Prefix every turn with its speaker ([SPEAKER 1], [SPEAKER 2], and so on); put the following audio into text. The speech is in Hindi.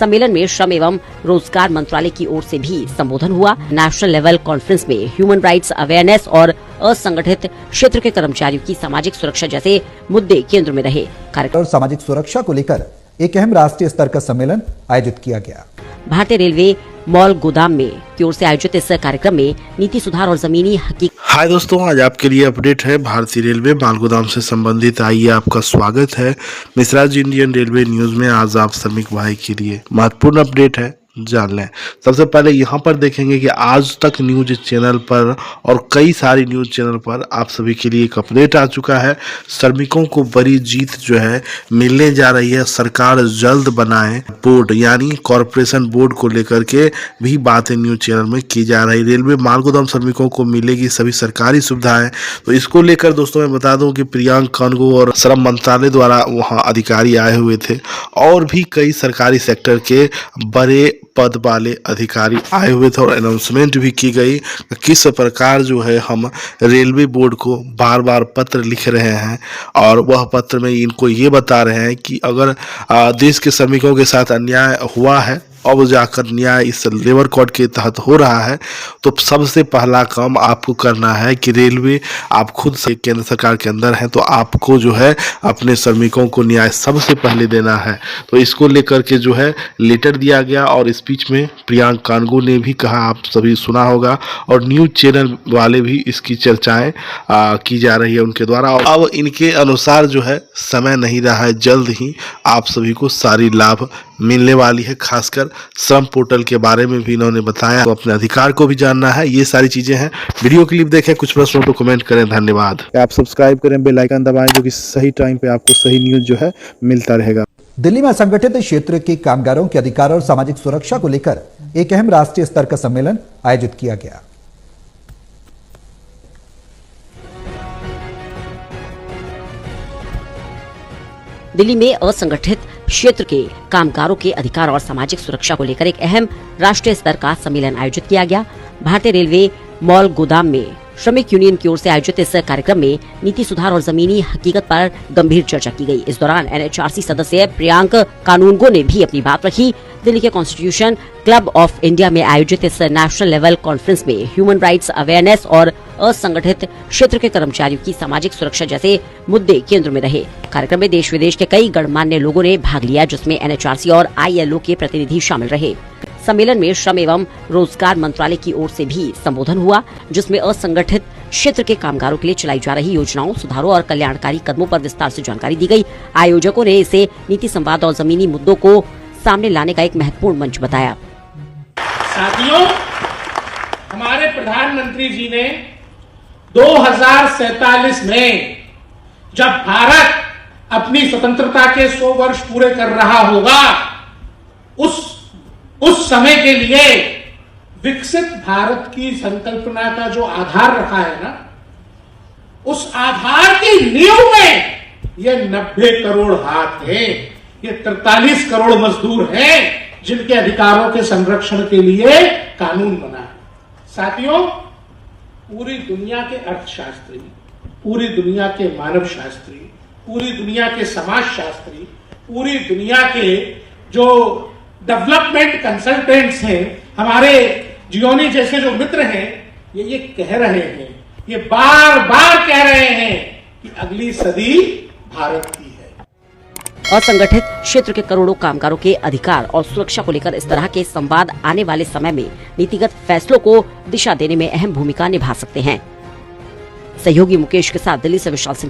[SPEAKER 1] सम्मेलन में श्रम एवं रोजगार मंत्रालय की ओर से भी संबोधन हुआ। नेशनल लेवल कॉन्फ्रेंस में ह्यूमन राइट्स अवेयरनेस और असंगठित क्षेत्र के कर्मचारियों की सामाजिक सुरक्षा जैसे मुद्दे केंद्र में रहे।
[SPEAKER 2] कार्यक्रम सामाजिक सुरक्षा को लेकर एक अहम राष्ट्रीय स्तर का सम्मेलन आयोजित किया गया।
[SPEAKER 1] भारतीय रेलवे मॉल गोदाम में की ओर से आयोजित इस कार्यक्रम में नीति सुधार और जमीनी हकीकत।
[SPEAKER 3] हाय दोस्तों, आज आपके लिए अपडेट है भारतीय रेलवे माल गोदाम से संबंधित। आइए, आपका स्वागत है Mishra ji Indian railway news में। आज आप श्रमिक भाई के लिए महत्वपूर्ण अपडेट है, जान लें। सबसे पहले यहाँ पर देखेंगे कि आज तक न्यूज चैनल पर और कई सारी न्यूज चैनल पर आप सभी के लिए एक अपडेट आ चुका है। श्रमिकों को बड़ी जीत जो है मिलने जा रही है। सरकार जल्द बनाए बोर्ड, यानी कॉरपोरेशन बोर्ड को लेकर के भी बातें न्यूज चैनल में की जा रही। रेलवे माल गोदाम श्रमिकों को मिलेगी सभी सरकारी सुविधाएं। तो इसको लेकर दोस्तों मैं बता दूं कि प्रियांक कानगो और श्रम मंत्रालय द्वारा वहां अधिकारी आए हुए थे और भी कई सरकारी सेक्टर के बड़े पद वाले अधिकारी आए हुए थे और अनाउंसमेंट भी की गई किस प्रकार जो है हम रेलवे बोर्ड को बार बार पत्र लिख रहे हैं और वह पत्र में इनको ये बता रहे हैं कि अगर देश के श्रमिकों के साथ अन्याय हुआ है, अब जाकर न्याय इस लेबर कोड के तहत हो रहा है, तो सबसे पहला काम आपको करना है कि रेलवे आप खुद से केंद्र सरकार के अंदर हैं, तो आपको जो है अपने श्रमिकों को न्याय सबसे पहले देना है। तो इसको लेकर के जो है लेटर दिया गया और स्पीच में प्रियांक कानगो ने भी कहा, आप सभी सुना होगा और न्यूज चैनल वाले भी इसकी चर्चाएं की जा रही है उनके द्वारा। और अब इनके अनुसार जो है समय नहीं रहा है, जल्द ही आप सभी को सारी लाभ मिलने वाली है। खासकर श्रम पोर्टल के बारे में भी इन्होंने बताया, तो अपने अधिकार को भी जानना है। ये सारी चीजें हैं। वीडियो क्लिप देखें, कुछ प्रश्नों को कमेंट करें। धन्यवाद।
[SPEAKER 4] आप सब्सक्राइब करें, बेल आइकन दबाएं, जो कि सही टाइम पे आपको सही न्यूज जो है मिलता रहेगा।
[SPEAKER 2] दिल्ली में असंगठित क्षेत्र के कामगारों के अधिकार और सामाजिक सुरक्षा को लेकर एक अहम राष्ट्रीय स्तर का सम्मेलन आयोजित किया गया।
[SPEAKER 1] दिल्ली में असंगठित क्षेत्र के कामगारों के अधिकार और सामाजिक सुरक्षा को लेकर एक अहम राष्ट्रीय स्तर का सम्मेलन आयोजित किया गया। भारतीय रेलवे मॉल गोदाम में श्रमिक यूनियन की ओर से आयोजित इस कार्यक्रम में नीति सुधार और जमीनी हकीकत पर गंभीर चर्चा की गई। इस दौरान एनएचआरसी सदस्य प्रियांक कानूनगो ने भी अपनी बात रखी। दिल्ली के कॉन्स्टिट्यूशन क्लब ऑफ इंडिया में आयोजित इस नेशनल लेवल कॉन्फ्रेंस में ह्यूमन राइट्स अवेयरनेस और असंगठित क्षेत्र के कर्मचारियों की सामाजिक सुरक्षा जैसे मुद्दे केंद्र में रहे। कार्यक्रम में देश विदेश के कई गणमान्य लोगों ने भाग लिया, जिसमें एनएचआरसी और आईएलओ के प्रतिनिधि शामिल रहे। सम्मेलन में श्रम एवं रोजगार मंत्रालय की ओर से भी संबोधन हुआ, जिसमें असंगठित क्षेत्र के कामगारों के लिए चलाई जा रही योजनाओं, सुधारों और कल्याणकारी कदमों पर विस्तार से जानकारी दी गई। आयोजकों ने इसे नीति संवाद और जमीनी मुद्दों को सामने लाने का एक महत्वपूर्ण मंच बताया।
[SPEAKER 5] साथियों, हमारे प्रधानमंत्री जी ने 2047 में जब भारत अपनी स्वतंत्रता के 100 वर्ष पूरे कर रहा होगा, उस समय के लिए विकसित भारत की संकल्पना का जो आधार रखा है ना, उस आधार की नींव में ये 90 करोड़ हाथ हैं, ये 43 करोड़ मजदूर हैं जिनके अधिकारों के संरक्षण के लिए कानून बना है। साथियों, पूरी दुनिया के अर्थशास्त्री, पूरी दुनिया के मानव शास्त्री, पूरी दुनिया के समाज शास्त्री, पूरी दुनिया के जो डेवलपमेंट कंसल्टेंट्स हैं, हमारे जियोनी जैसे जो मित्र हैं, ये कह रहे हैं, ये बार बार कह रहे हैं कि अगली सदी भारत की है।
[SPEAKER 1] असंगठित क्षेत्र के करोड़ों कामगारों के अधिकार और सुरक्षा को लेकर इस तरह के संवाद आने वाले समय में नीतिगत फैसलों को दिशा देने में अहम भूमिका निभा सकते हैं। सहयोगी मुकेश के साथ दिल्ली से विशाल सिंह।